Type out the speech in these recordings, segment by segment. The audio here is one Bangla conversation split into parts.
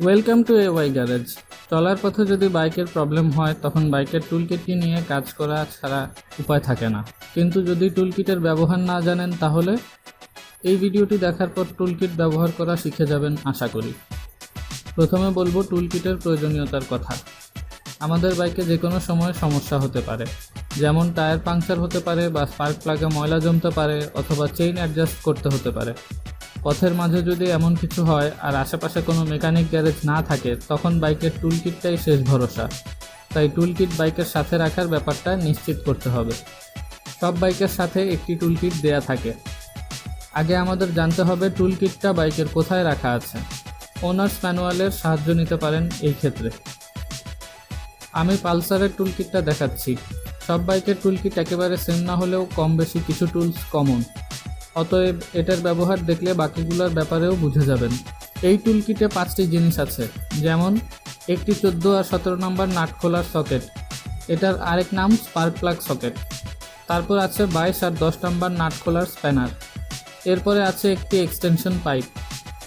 Welcome to AY garage. চলার পথে যদি বাইকের প্রবলেম হয় তখন বাইকের টুলকিটটি নিয়ে কাজ করা ছাড়া উপায় থাকে না। কিন্তু যদি টুলকিটের ব্যবহার না জানেন তাহলে এই ভিডিওটি দেখার পর টুলকিট ব্যবহার করা শিখে যাবেন আশা করি। প্রথমে বলবো টুলকিটের প্রয়োজনীয়তার কথা। আমাদের বাইকে যে কোনো সময় সমস্যা হতে পারে, যেমন টায়ার পাংচার হতে পারে বা স্পার্ক প্লাগে ময়লা জমতে পারে অথবা চেইন অ্যাডজাস্ট করতে হতে পারে। পথের মাঝে যদি এমন কিছু হয় আর আশেপাশে কোনো মেকানিক গ্যারেজ না থাকে তখন বাইকের টুলকিটটাই শেষ ভরসা। তাই টুলকিট বাইকের সাথে রাখার ব্যাপারটা নিশ্চিত করতে হবে। সব বাইকের সাথে একটি টুলকিট দেয়া থাকে। আগে আমাদের জানতে হবে টুলকিটটা বাইকের কোথায় রাখা আছে। ওনার্স ম্যানুয়ালের সাহায্য নিতে পারেন এই ক্ষেত্রে। আমি পালসারের টুলকিটটা দেখাচ্ছি। সব বাইকের টুলকিট একেবারে সেম না হলেও কম বেশি কিছু টুলস কমন, অতএব এটার ব্যবহার দেখলে বাকিগুলোর ব্যাপারেও বুঝে যাবেন। এই টুলকিটে 5টি জিনিস আছে, যেমন একটি 14 আর 17 নম্বর নাট খোলার সকেট, এটার আরেক নাম স্পার্ক প্লাগ সকেট। তারপর আছে 22 আর 10 নম্বর নাট খোলার স্প্যানার। এরপরে আছে একটি এক্সটেনশন পাইপ,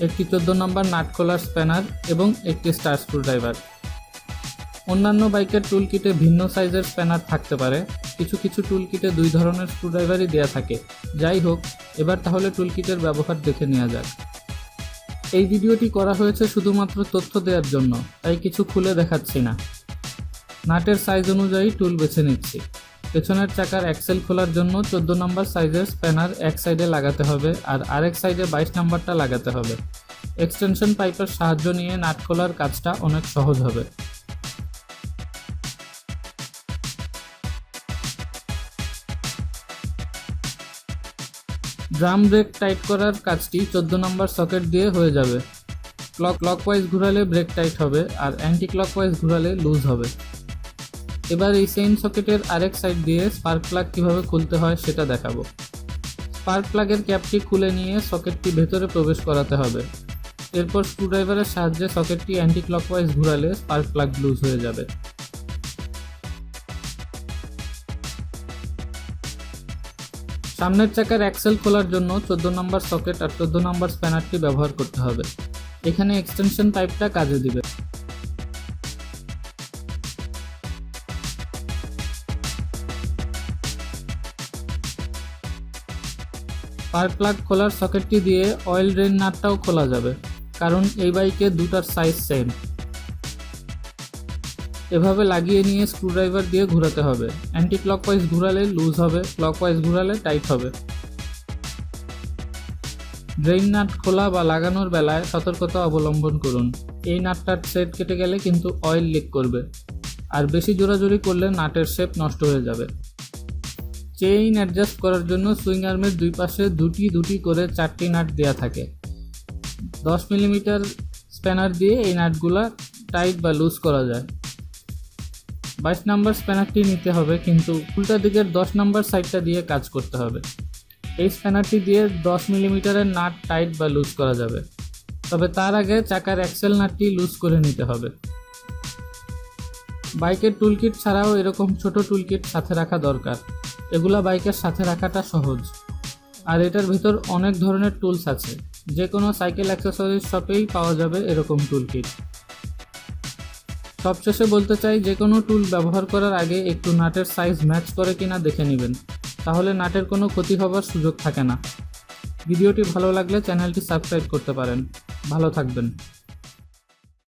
একটি 14 নম্বর নাট খোলার স্প্যানার এবং একটি স্টার স্ক্রুড্রাইভার। অন্যান্য বাইকের টুলকিটে ভিন্ন সাইজের স্প্যানার থাকতে পারে, কিছু কিছু টুলকিটে 2 ধরনের স্ক্রুড্রাইভারই দেওয়া থাকে। যাই হোক, এবার তাহলে টুলকিটের ব্যবহার দেখে নেওয়া যাক। এই ভিডিওটি করা হয়েছে শুধুমাত্র তথ্য দেওয়ার জন্য, তাই কিছু খুলে দেখাচ্ছি না। নাটের সাইজ অনুযায়ী টুল বেছে নিচ্ছি। পেছনের চাকার অ্যাক্সেল খোলার জন্য 14 নম্বর সাইজের স্প্যানার এক সাইডে লাগাতে হবে আর আরেক সাইডে 22 নম্বরটা লাগাতে হবে। এক্সটেনশন পাইপের সাহায্য নিয়ে নাট খোলার কাজটা অনেক সহজ হবে। ড্রাম ব্রেক টাইট করার কাজটি 14 নম্বর সকেট দিয়ে হয়ে যাবে। ক্লকওয়াইজ ঘুরালে ব্রেক টাইট হবে আর অ্যান্টি ক্লকওয়াইজ ঘুরালে লুজ হবে। এবার এই সেম সকেটের আরেক সাইড দিয়ে স্পার্ক প্লাগ কীভাবে খুলতে হয় সেটা দেখাবো। স্পার্ক প্লাগের ক্যাপটি খুলে নিয়ে সকেটটি ভেতরে প্রবেশ করাতে হবে। এরপর স্ক্রুড্রাইভারের সাহায্যে সকেটটি অ্যান্টি ক্লকওয়াইজ ঘুরালে স্পার্ক প্লাগ লুজ হয়ে যাবে। সামনের চাকার অ্যাক্সেল খোলার জন্য 14 নম্বর সকেট আর 14 নম্বর স্প্যানারটি ব্যবহার করতে হবে। এখানে এক্সটেনশন পাইপটা কাজে দিবে। স্পার্ক প্লাগ খোলার সকেটটি দিয়ে অয়েল ড্রেন নাটটাও খোলা যাবে, কারণ এই বাইকে দুটার সাইজ সেম। এভাবে লাগিয়ে নিয়ে স্ক্রুড্রাইভার দিয়ে ঘোরাতে হবে। অ্যান্টি ক্লকওয়াইজ ঘোরালে লুজ হবে, ক্লকওয়াইজ ঘোরালে টাইট হবে। ড্রেন নাট খোলা বা লাগানোর বেলায় সতর্কতা অবলম্বন করুন। এই নাটটার থ্রেড কেটে গেলে কিন্তু অয়েল লিক করবে, আর বেশি জোরাজোরি করলে নাটের শেপ নষ্ট হয়ে যাবে। চেইন অ্যাডজাস্ট করার জন্য সুইং আর্মের দুই পাশে দুটি করে 4টি নাট দেওয়া থাকে। 10 মিলিমিটার স্প্যানার দিয়ে এই নাটগুলা টাইট বা লুজ করা যায়। 22 নম্বর স্প্যানারটি নিতে হবে, কিন্তু উল্টা দিকের 10 নম্বর সাইডটা দিয়ে কাজ করতে হবে। এই স্প্যানারটি দিয়ে 10 মিলিমিটারের নাট টাইট বা লুজ করা যাবে, তবে তার আগে চাকার অ্যাক্সেল নাটটি লুজ করে নিতে হবে। বাইকের টুলকিট ছাড়াও এরকম ছোট টুলকিট সাথে রাখা দরকার। এগুলা বাইকের সাথে রাখাটা সহজ, আর এটার ভিতর অনেক ধরনের টুলস আছে। যে কোনো সাইকেল অ্যাক্সেসরিজ শপেই পাওয়া যাবে এরকম টুলকিট। সবশেষে বলতে চাই, যে কোনো টুল ব্যবহার করার আগে একটু নাটের সাইজ ম্যাচ করে কিনা দেখে নেবেন, তাহলে নাটের কোনো ক্ষতি হবার সুযোগ থাকে না। ভিডিওটি ভালো লাগলে চ্যানেলটি সাবস্ক্রাইব করতে পারেন। ভালো থাকবেন।